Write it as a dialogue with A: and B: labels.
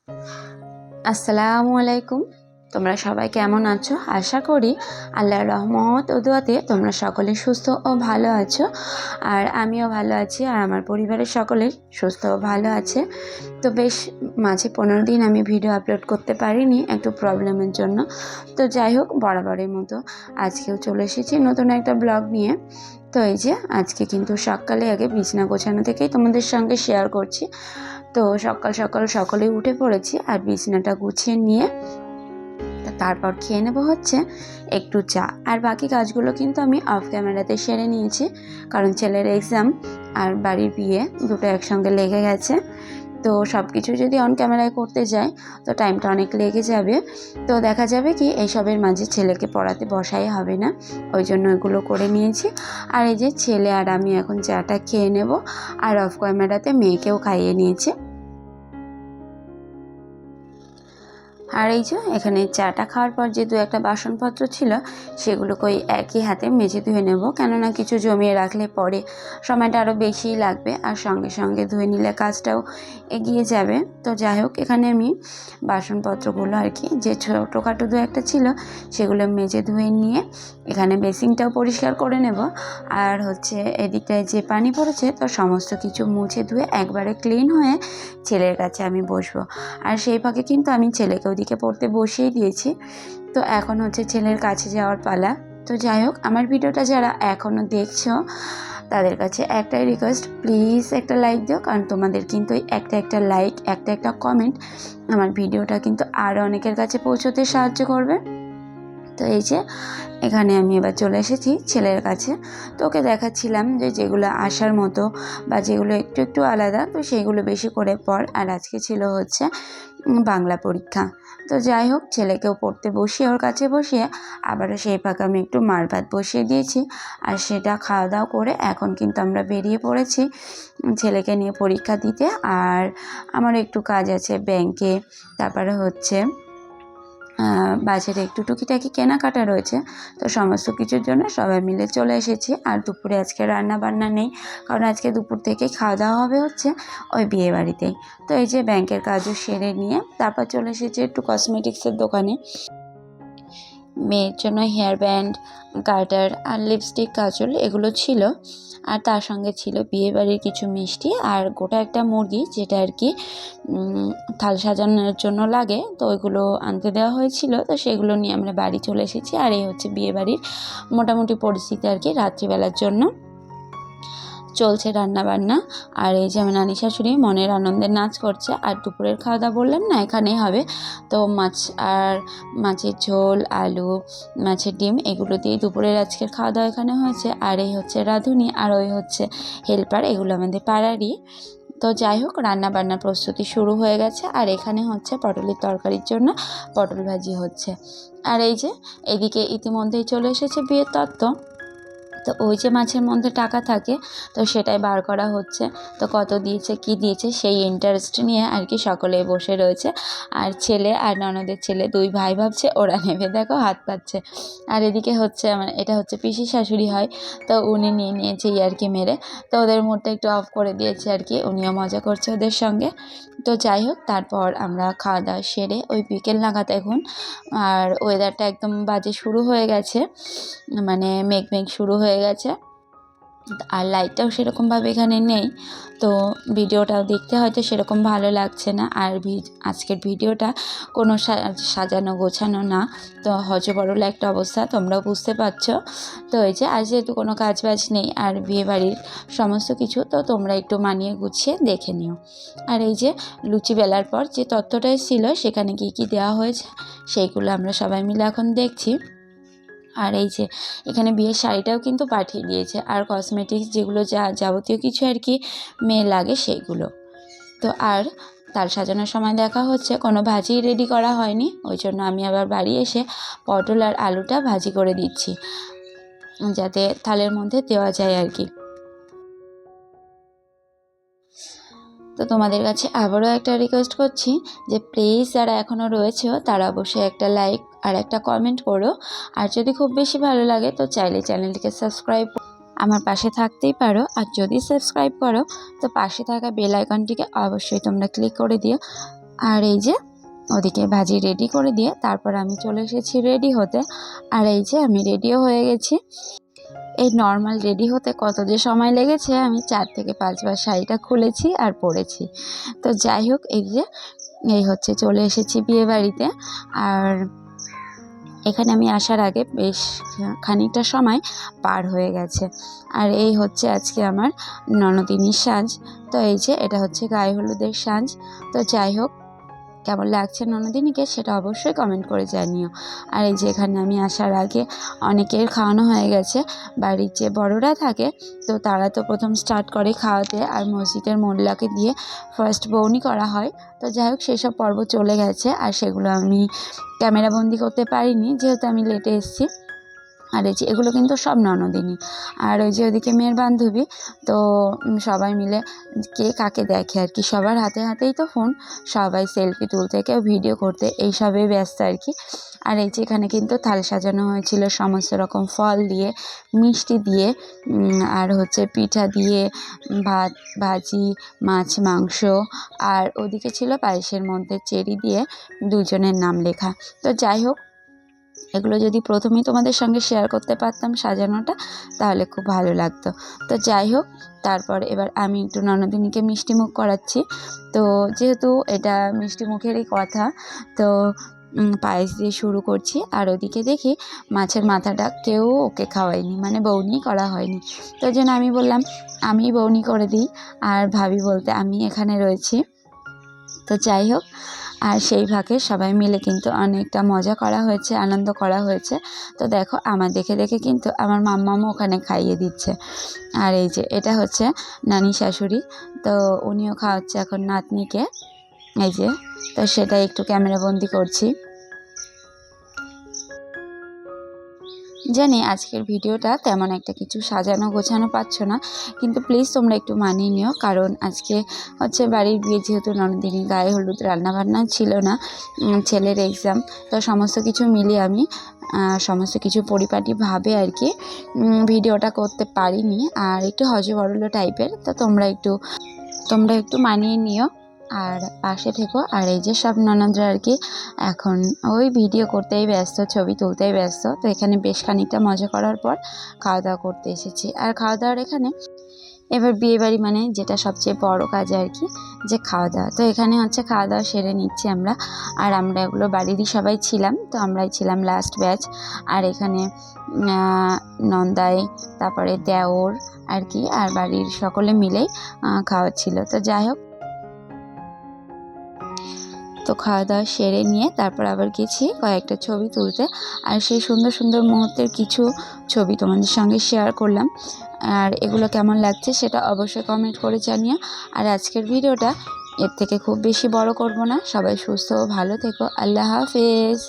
A: আসসালামু আলাইকুম। তোমরা সবাই কেমন আছো? আশা করি আল্লাহর রহমত ও দোয়াতে তোমরা সকলে সুস্থ ও ভালো আছো। আর আমিও ভালো আছি, আর আমার পরিবারের সকলেই সুস্থ ও ভালো আছে। তো বেশ মাঝে 15 দিন আমি ভিডিও আপলোড করতে পারিনি একটু প্রবলেমের জন্য। তো যাই হোক, বরাবরের মতো আজকেও চলে এসেছি নতুন একটা ব্লগ নিয়ে। তো এই যে আজকে কিন্তু সকালে আগে বিছানা গোছানো থেকেই তোমাদের সঙ্গে শেয়ার করছি। তো সকাল সকাল সকলেই উঠে পড়েছি, আর বিছানাটা গুছিয়ে নিয়ে তারপর খেয়ে নেবো হচ্ছে একটু চা। আর বাকি কাজগুলো কিন্তু আমি অফ ক্যামেরাতে সেরে নিয়েছি, কারণ ছেলের এক্সাম আর বাড়ির বিয়ে দুটো একসঙ্গে লেগে গেছে। তো সব কিছু যদি অন ক্যামেরায় করতে যাই তো টাইমটা অনেক লেগে যাবে। তো দেখা যাবে কি এইসবের মাঝে ছেলেকে পড়াতে বসাই হবে না, ওই জন্য এগুলো করে নিয়েছি। আর এই যে ছেলে আর আমি এখন চাটা খেয়ে নেব, আর অফ ক্যামেরাতে মেয়েকেও খাইয়ে নিয়েছি। আর এই যে এখানে চাটা খাওয়ার পর যে দু একটা বাসনপত্র ছিল সেগুলোকে ওই একই হাতে মেজে ধুয়ে নেব, কেননা কিছু জমিয়ে রাখলে পরে সময়টা আরও বেশিই লাগবে, আর সঙ্গে সঙ্গে ধুয়ে নিলে কাজটাও এগিয়ে যাবে। তো যাই হোক, এখানে আমি বাসনপত্রগুলো আর কি যে ছোটোখাটো দু একটা ছিল সেগুলো মেজে ধুয়ে নিয়ে এখানে বেসিনটাও পরিষ্কার করে নেব। আর হচ্ছে এদিকটায় যে পানি পড়েছে তো সমস্ত কিছু মুছে ধুয়ে একবারে ক্লিন হয়ে ছেলের কাছে আমি বসবো। আর সেই ফাঁকে কিন্তু আমি ছেলেকে ওদিকে পড়তে বসিয়ে দিয়েছি। তো এখন হচ্ছে ছেলের কাছে যাওয়ার পালা। তো যাই হোক, আমার ভিডিওটা যারা এখনও দেখছো তাদের কাছে একটাই রিকোয়েস্ট, প্লিজ একটা লাইক দিও, কারণ তোমাদের কিন্তু একটা লাইক, একটা কমেন্ট আমার ভিডিওটা কিন্তু আরও অনেকের কাছে পৌঁছতে সাহায্য করবে। তো এই যে এখানে আমি এবার চলে এসেছি ছেলের কাছে। তো ওকে দেখাচ্ছিলাম যে যেগুলো আসার মতো বা যেগুলো একটু একটু আলাদা তো সেইগুলো বেশি করে পড়। আর আজকে ছিল হচ্ছে বাংলা পরীক্ষা। তো যাই হোক, ছেলেকেও পড়তে বসিয়ে ওর কাছে বসিয়ে আবারও সেই ফাঁকে আমি একটু মার ভাত বসিয়ে দিয়েছি, আর সেটা খাওয়া দাওয়া করে এখন কিন্তু আমরা বেরিয়ে পড়েছি ছেলেকে নিয়ে পরীক্ষা দিতে। আর আমার একটু কাজ আছে ব্যাংকে, তারপরে হচ্ছে বাজারে একটু টুকিটাকি কেনাকাটা রয়েছে। তো সমস্ত কিছুর জন্য সবাই মিলে চলে এসেছি। আর দুপুরে আজকে রান্না বান্না নেই, কারণ আজকে দুপুর থেকেই খাওয়া দাওয়া হবে হচ্ছে ওই বিয়ে বাড়িতেই। তো এই যে ব্যাংকের কাজও সেরে নিয়ে তারপর চলে এসেছি একটু কসমেটিক্সের দোকানে। মেয়ের জন্য হেয়ার ব্যান্ড, গার্ডার আর লিপস্টিক, কাজল এগুলো ছিল। আর তার সঙ্গে ছিল বিয়েবাড়ির কিছু মিষ্টি আর গোটা একটা মুরগি, যেটা আর কি থাল সাজানোর জন্য লাগে। তো ওইগুলো আনতে দেওয়া হয়েছিল, তো সেগুলো নিয়ে আমরা বাড়ি চলে এসেছি। আর এই হচ্ছে বিয়েবাড়ির মোটামুটি পরিস্থিতি আর কি রাত্রিবেলার জন্য চলছে রান্না বান্না। আর এই যে আমার নানি শাশুড়ি মনের আনন্দে নাচ করছে। আর দুপুরের খাওয়া দাওয়া বললাম না এখানেই হবে। তো মাছ আর মাছের ঝোল, আলু, মাছের ডিম এগুলো দিয়ে দুপুরের আজকের খাওয়া দাওয়া এখানে হয়েছে। আর এই হচ্ছে রাঁধুনি, আর ওই হচ্ছে হেল্পার, এগুলো আমাদের পাড়ারই। তো যাই হোক, রান্না বান্নার প্রস্তুতি শুরু হয়ে গেছে। আর এখানে হচ্ছে পটলের তরকারির জন্য পটল ভাজি হচ্ছে। আর এই যে এদিকে ইতিমধ্যেই চলে এসেছে বিয়ের তত্ত্ব। তো ওই যে মাছের মধ্যে টাকা থাকে, তো সেটাই বার করা হচ্ছে। তো কত দিয়েছে কি দিয়েছে সেই ইন্টারেস্ট নিয়ে আর কি সকলে বসে রয়েছে। আর ছেলে আর ননদের ছেলে দুই ভাই ভাবছে ওরা নেবে, দেখো হাত পাচ্ছে। আর এদিকে হচ্ছে আমার এটা হচ্ছে পিসি শাশুড়ি হয়, তো উনি নিয়ে নিয়েছে ইয়ার্কি মেরে। তো ওদের মুডটা একটু অফ করে দিয়েছে আর কি, উনিও মজা করছে ওদের সঙ্গে। তো যাই হোক, তারপর আমরা খাওয়া দাওয়া সেরে ওই বিকেল নাগাদ এখন, আর ওয়েদারটা একদম বাজে শুরু হয়ে গেছে, মানে মেঘ মেঘ শুরু হয়ে গেছে। আর লাইটটাও সেরকমভাবে এখানে নেই, তো ভিডিওটাও দেখতে হয়তো সেরকম ভালো লাগছে না। আর আজকের ভিডিওটা কোনো সাজানো গোছানো না, তো হজবরল একটা অবস্থা, তোমরাও বুঝতে পারছো। তো এই যে আজ যেহেতু কোনো কাজবাজ নেই আর বিয়েবাড়ির সমস্ত কিছু, তো তোমরা একটু মানিয়ে গুছিয়ে দেখে নিও। আর এই যে লুচি বেলার পর যে তত্ত্বটা ছিল সেখানে কী কী দেওয়া হয়েছে সেইগুলো আমরা সবাই মিলে এখন দেখছি। আর এই যে এখানে বিয়ের শাড়িটাও কিন্তু পাঠিয়ে দিয়েছে, আর কসমেটিক্স যেগুলো যাবতীয় কিছু আর কি মেয়ে লাগে সেইগুলো। তো আর তাল সাজানোর সময় দেখা হচ্ছে কোনো ভাজি রেডি করা হয়নি, ওই জন্য আমি আবার বাড়ি এসে পটল আর আলুটা ভাজি করে দিচ্ছি, যাতে থালের মধ্যে দেওয়া যায় আর কি। তো তোমাদের কাছে আবারও একটা রিকোয়েস্ট করছি যে প্লিজ যারা এখনও রয়েছে তারা অবশ্যই একটা লাইক আর একটা কমেন্ট করো। আর যদি খুব বেশি ভালো লাগে তো চাইলে চ্যানেলটিকে সাবস্ক্রাইব আমার পাশে থাকতেই পারো। আর যদি সাবস্ক্রাইব করো তো পাশে থাকা বেল আইকনটিকে অবশ্যই তোমরা ক্লিক করে দিও, আর এই যে ওদিকে ভাজি রেডি করে দিয়ে তারপর আমি চলে এসেছি রেডি হতে। আর এই যে আমি রেডিও হয়ে গেছি। এই নর্মাল রেডি হতে কত যে সময় লেগেছে, আমি 4 থেকে 5 বার শাড়িটা খুলেছি আর পরেছি। তো যাই হোক, এই হচ্ছে চলে এসেছি বিয়েবাড়িতে। আর এখানে আমি আসার আগে বেশ খানিকটা সময় পার হয়ে গেছে। আর এই হচ্ছে আজকে আমার ননদিনীর সাজ। তো এই যে এটা হচ্ছে গায়ে হলুদের সাজ। তো যাই হোক, কেমন লাগছে ননদিনীকে সেটা অবশ্যই কমেন্ট করে জানিও। আর এই যে এখানে আমি আসার আগে অনেকের খাওয়ানো হয়ে গেছে। বাড়ির যে বড়রা থাকে তো তারা তো প্রথম স্টার্ট করে খাওয়াতে, আর মসজিদের মোল্লাকে দিয়ে ফার্স্ট বউনি করা হয়। তো যাই হোক, সেসব পর্ব চলে গেছে আর সেগুলো আমি ক্যামেরাবন্দি করতে পারিনি, যেহেতু আমি লেটে এসেছি। আর এই যে এগুলো কিন্তু সব ননদিনী। আর ওই যে ওদিকে মেয়ের বান্ধবী, তো সবাই মিলে কে কাকে দেখে আর কি, সবার হাতে হাতেই তো ফোন, সবাই সেলফি তুলতে, কেউ ভিডিও করতে, এইসবে ব্যস্ত আর কি। আর এই যে এখানে কিন্তু থাল সাজানো হয়েছিল সমস্ত রকম ফল দিয়ে, মিষ্টি দিয়ে, আর হচ্ছে পিঠা দিয়ে, ভাত, ভাজি, মাছ, মাংস। আর ওদিকে ছিল পায়েসের মধ্যে চেরি দিয়ে দুজনের নাম লেখা। তো যাই হোক, এগুলো যদি প্রথমেই তোমাদের সঙ্গে শেয়ার করতে পারতাম সাজানোটা, তাহলে খুব ভালো লাগতো। তো যাই হোক, তারপর এবার আমি একটু ননদিনীকে মিষ্টিমুখ করাচ্ছি। তো যেহেতু এটা মিষ্টিমুখেরই কথা, তো পায়েস দিয়ে শুরু করছি। আর ওদিকে দেখি মাছের মাথাটা কেউ ওকে খাওয়ায়নি, মানে বউনি করা হয়নি। তো জন্য আমি বললাম আমি বউনি করে দিই, আর ভাবি বলতে আমি এখানে রয়েছি। তো যাই হোক, আর সেই ভাগে সবাই মিলে কিন্তু অনেকটা মজা করা হয়েছে, আনন্দ করা হয়েছে। তো দেখো, আমার দেখে দেখে কিন্তু আমার মাম্মামও ওখানে খাইয়ে দিচ্ছে। আর এই যে এটা হচ্ছে নানি শাশুড়ি, তো উনিও খাওয়াচ্ছে এখন নাতনিকে। এই যে, তো সেটা একটু ক্যামেরাবন্দি করছি। জানি আজকের ভিডিওটা তেমন একটা কিছু সাজানো গোছানো পাচ্ছ না, কিন্তু প্লিজ তোমরা একটু মানিয়ে নিও, কারণ আজকে হচ্ছে বাড়ির বিয়ে, যেহেতু ননদিনী গায়ে হলুদ রান্নাবান্না ছিল না, ছেলের এক্সাম, তো সমস্ত কিছু মিলিয়ে আমি সমস্ত কিছু পরিপাটিভাবে আর কি ভিডিওটা করতে পারিনি, আর একটু হজবরল টাইপের। তো তোমরা একটু মানিয়ে নিও আর পাশে থেকো। আর এই যে সব ননদরা আর কি এখন ওই ভিডিও করতেই ব্যস্ত, ছবি তুলতেই ব্যস্ত। তো এখানে বেশ খানিকটা মজা করার পর খাওয়া দাওয়া করতে এসেছি। আর খাওয়া দাওয়ার এখানে এবার বিয়েবাড়ি মানে যেটা সবচেয়ে বড় কাজ আর কি, যে খাওয়া দাওয়া। তো এখানে হচ্ছে খাওয়া দাওয়া সেরে নিচ্ছি আমরা। আর আমরা এগুলো বাড়িরই সবাই ছিলাম, তো আমরাই ছিলাম লাস্ট ব্যাচ। আর এখানে নন্দাই, তারপরে দেওর আর কি, আর বাড়ির সকলে মিলেই খাওয়াচ্ছিল। তো যাই হোক, তো খাওয়া দাওয়া সেরে নিয়ে তারপর আবার গেছি কয়েকটা ছবি তুলতে। আর সেই সুন্দর সুন্দর মুহূর্তের কিছু ছবি তোমাদের সঙ্গে শেয়ার করলাম। আর এগুলো কেমন লাগছে সেটা অবশ্যই কমেন্ট করে জানিও। আর আজকের ভিডিওটা এর থেকে খুব বেশি বড় করব না। সবাই সুস্থ ও ভালো থেকো। আল্লাহ হাফেজ।